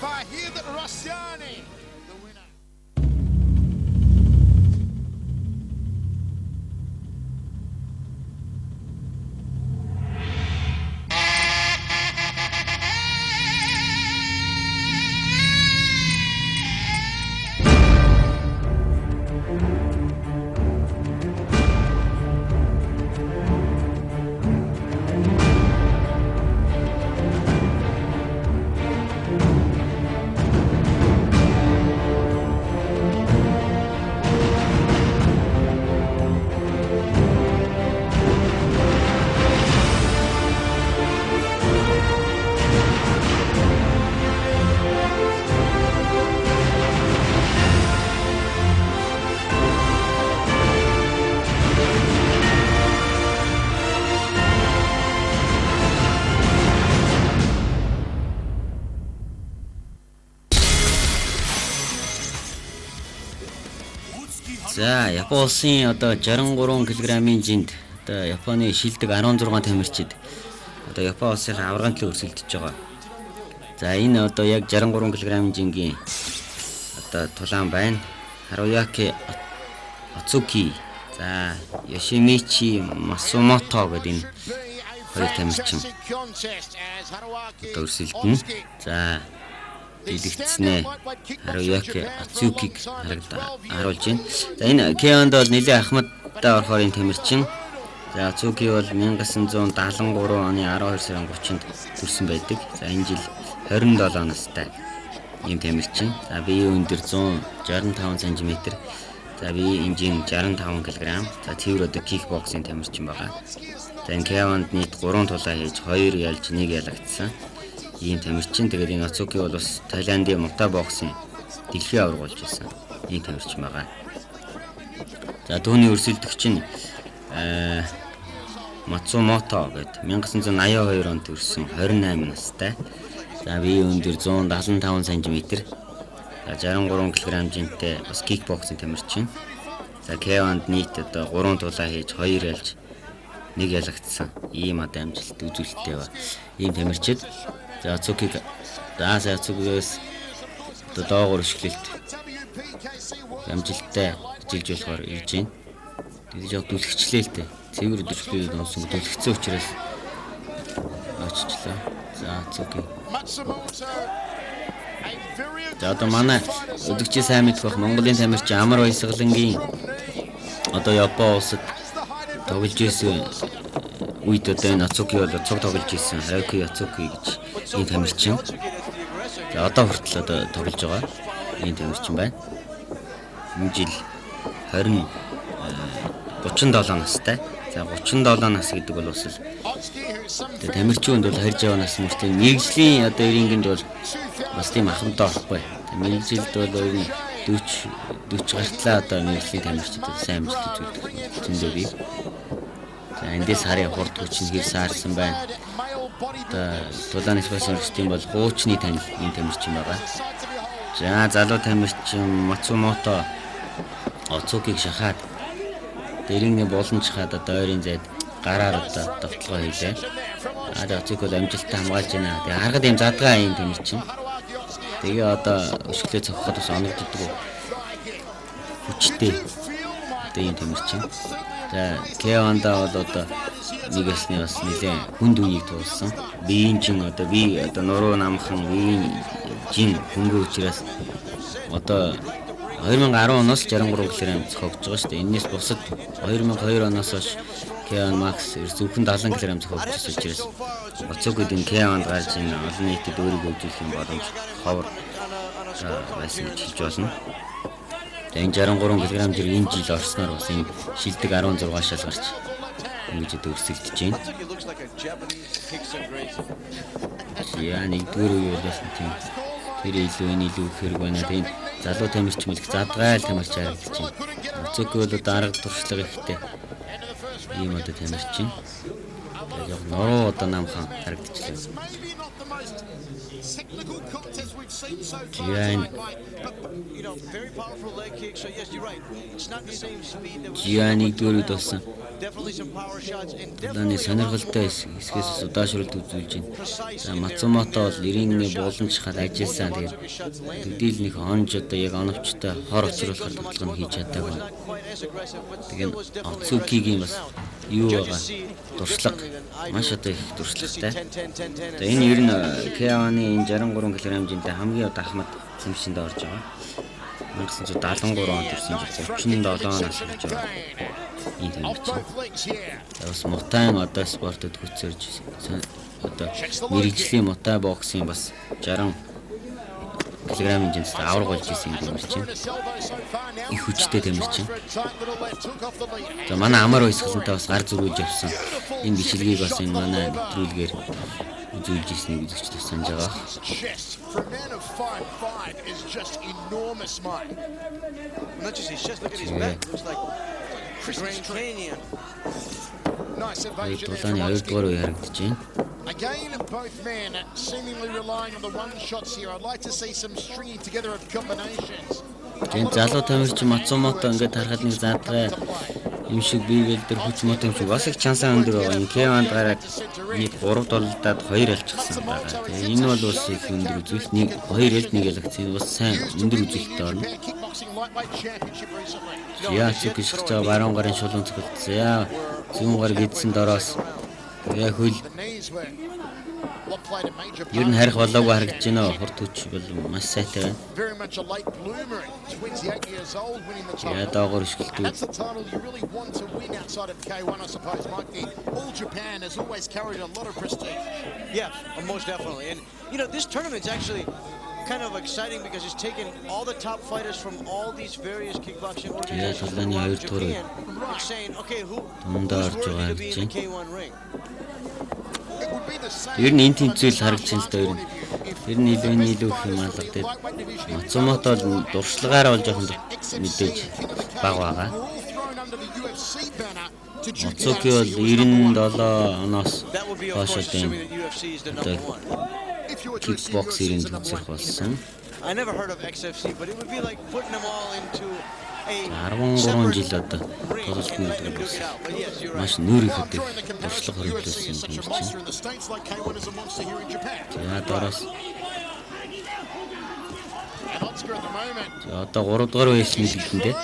Fahid Rossiani, the winner. За, Япон улсын одоо 63 кг-ийн жинд одоо Японы шилдэг 16 тамирчид одоо Япон улсын аваргын төлөө өрсөлдөж байгаа. За, энэ одоо яг 63 кг-ийн жингийн одоо тулаан байна. Haruaki Atsuki, за, Yoshimichi Masumото гэдэг энэ хоёр тамирчин одоо өрсөлдөнө. За, дэлгэцнээ Haruaki Atsuki-г харуулж байна. За, энэ Keoнд бол нэлээд ахмадтай орохоор энэ тамирчин. За, Atsuki бол 1973 оны 12 сарын 30-нд төрсэн байдаг. За, энэ жил 27 настай ийм тамирчин. За, биеийн өндөр 165 см. За, биеийн хэмжээ 65 кг. За, цэвэр одоо кикбоксing тамирчин байгаа. За, энэ Keoнд нийт 3 тулаа хийж 2 ялж 1 ялагдсан ийм тамирчин. Тэгээд энэ Atsuki бол бас Таиландын мута боксing дэлхийн аварга болж байсан ийм тамирчин байгаа. За, түүний өрсөлдөгч нь Matsumoto гэдэг 1982 онд төрсэн 28 настай. За, биеийн өндөр 175 см. За, 63 кг жинтэй бас кикбоксing тамирчин. За, Keoнд нийт одоо 3 тулаа хийж 2 ялж 1 ялагдсан ийм одоо амжилт үзүүлэлттэй ба ийм тамирчид. За, Atsuki-гээс одоо доогуур ишгэлэлт амжилттай жилж болохоор ирж байна. Тэгээд яг дүлгчлээ л дээ. Цэвэр дүлгчлээд онсон дүлгцсэн учраас оччлаа. За, Atsuki. За, одоо манай өдөгчийн сайн мэдэх бах Монголын тамирчин Амар Баясгалангийн одоо Япон улсад тоглож ирсэн үед одоо энэ Atsuki бол цог тоглож ирсэн Haruaki Atsuki гэж энэ тамирчин. За, одоо хүртэл одоо тоглож байгаа энэ тамирчин байна. Энэ жил 37 настай. За, 37 нас гэдэг бол бас тэгээ тамирчинд бол 20 нас мөртэй мэрэгжлийн одоо иргэнд бол бас тийм ахмадтай болохгүй. Мэрэгжилд бол ер нь 40 гартлаа одоо мэрэгжлийн тамирчид сайн амжилт үзүүлдэг зөндөө бий. За, эндээс харьяа хурд хүчин хэр саарсан байна. Одоо тулааны специалистийн бол хуучны танил энэ тамирчин байгаа. За, залуу тамирчин Matsumoto Atsuki-г шахаад дэрийн боломж хаад одоо ойрын зайд гараар одоо довтлогоо хийлээ. Atsuki бол амжилттай хамгаалж байна. Тэгээ харахад юм задгаа юм тамирчин. Тэгээ одоо өшгөлөө цохоход бас оногддог хүчтэй одоо ийм тамирчин. За, Keoнд бол одоо нэгэсний бас нэлээд хүнд үеийг туулсан. Биеийн жин одоо би одоо нуруу намхан биеийн жин хөнгө учраас одоо 2010 оноос 63 кг зохиогдож байгаа шүү дээ. Энээс бусад 2002 оноос хойш Keon Max зөвхөн 70 кг зохиогдож учраас Atsuki-д энэ Keoнд гарч ийн олон нийтэд өөрийгөө үзүүлэх юм боломж ховор байсан гэж хэлж болно. Энэ 63 кг зэрэг энэ жил орсноор бас энэ шилдэг 16 шал гарч ингэж өрсөлдөж байна. Яа, нэгдүгээр үе болоос тийм тэр илүү энэ илүү хэрэг байна. Тийм залуу тамирчин мэлх задгайл тамирч харагдаж байна. Atsuki бол дарга туршлага ихтэй ийм одоо тамирчин. Яг нуруу одоо намхан харагдчихлаа. technical contest we've seen so far Gian. tonight, mate. But You know, very powerful leg kick. So yes, you're right. It's not the same speed that we Gianni дөрөв болсон. definitely some power shots and Удааны definitely сонирхолтой хэсгээс удаашруулд үзүүлж байна. За Мацумото бол 90-ний буулан чахад ажилласан. Тэгээд төдийлнийх онж одоо яг оновчтой хор очруулахар бодлого нь хийж чадаагүй. Тэгээд Оцукигийн бас юу байгаа туршлага маш одоо их туршлагатай. За энэ ер нь K1-ы энэ 63 кг хэмжээндээ хамгийн одоо ахмад цэмшинд орж байгаа. 1973 онд ирсэн чинь 37 нас гэж байгаа. Энэ off тэмцээн. both legs here. Бас мутайн одоо спортод хөцөрж одоо мэрэгжлийн мутай боксын бас 60 кг хэмжээнд авраг болж исэн юм байна чинь. Thrown a salvo so far now. Их хүчтэй тэмэрчин. For a tight little left hook off the lead. За манай амар баясгалантай бас гар зүрүүлж явсан. Энэ бичлэгийг бас энэ манай нэвтрүүлгээр үзүүлж ирснийг үзэгчдээ санаж байгаа. His chest for a man of 5'5" is just enormous, mate. Not just his chest, look at his back. Looks like Grand Canyon. Nice Хоёр evasion there дулааны from 2 Otsky. дугаар үе харагдаж байна. Again, both men seemingly relying on the one shots here. I'd like to see some stringing together of combinations. Тэн залуу тамирчин Мацумото ингээд харахад нэг задраа юм шиг биегээл дээр хүч мото юм шиг бас их чансаа өндөр байгаа. Энэ K1-д гараад нэг 3 доллардад 2 алчихсан байгаа. Тэгээ энэ бол бас их өндөр үзүүлэлт нэг 2 ялд нэг ялгц. Энэ бас сайн өндөр үзүүлэлттэй орно. Japan Kickboxing Lightweight Championship recently. Яа чи гэж байгаа баруун гарын шулуун цогт. За зүүн гар гэдсэн дороос тэгээ хөл The knees were what played a major ер нь part. харих болоогүй харагдаж байна. Хурд хүч бол маш сайтай байна. Very much a late bloomer at 28 years old, winning the Тэгээ title. доогоор ишгэлтүүд. That's the title you really want to win outside of K1, I suppose, Mikey. All Japan has always carried a lot of prestige. Yeah, most definitely. And you know, this tournament's actually kind of exciting because it's taken all the top fighters from all these various kickboxing organizations Tulani around хоёр туурыг Japan and saying, okay, who's дундаа орж worthy байгаа to be in the гэж. K1 ring? It would be the same. Ер нь энэ тэмцээл харагдаж байна л да ер нь. Ер нь илүү их юм алга дээр. Мацумото бол дуршлагаараа болж явах мэдээж бага байгаа. Оцуки бол 97 оноос That would be, of хойш course, одоо assuming that UFC is the number one. кикбоксерийн төвцөх болсон. I never heard of XFC, but it would be like putting them all into a 13 жил одоо ring тоглолтын and letting өдрөөр them duke it болсон. out. But yes, you're Маш right. нүүр их өдөх туршлага хөрвүүлсэн юм чинь. За дороос одоо 3 дугаар байсны бидэндээ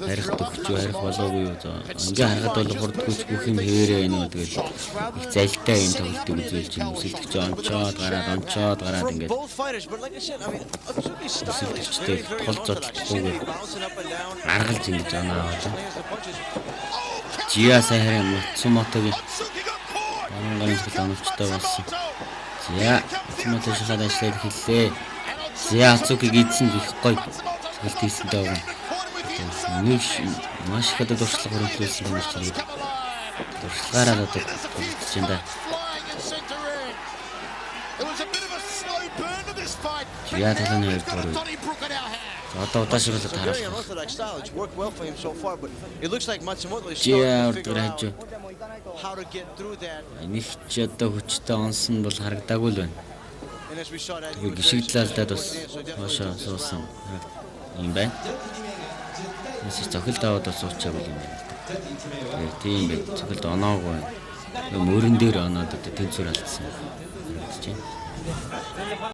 харих төгч юу харих болоогүй юу. За ингээ харахад бол хурд хүч бүх юм хэвээрээ байна уу тэгээд их залтай юм тоглолтыг үзүүлж юм. Өсөлтөгч онцоод гараад ингээд Both fighters, but like I said, I mean, Otsuki's style is өсөлтөгчтэй very, very тол good. зодтолгүйгээр Bouncing up and down. аргалж ингэж оноо аваад. Lands the punches. Жиа сайхан Мацумотогийн баруун гарын цогт оновчтой болсон. За Мацумото шахаад ажиллаад эхэллээ. За Ацуки гидсэн их гоё цогт хийсэнтэй байгаа. Нэг маш их одоо дуршлаг хөрвүүлсэн юм шиг байна. Дуршлагаараа одоо болж байна да. Жиа таланы хоёр дугаар. За одоо удаашруулаад Very харах. unorthodox style. It's worked well for him so far, but it looks like Matsumoto is Жиа starting to figure урдгаар out хажуу. how to get through that. Нэг ч одоо хүчтэй онсон бол харагдаагүй л байна. And as we saw that, Тэгээ гişиг талаалдаад бас хоошоо суусан юм байна. Эс зохилд аваад бас суучаагүй юм байна. Тэгээ тийм байх. Зохилд оноогүй. Мөрөн дээр оноод одоо тэнцвэр алдсан. Харагдаж байна.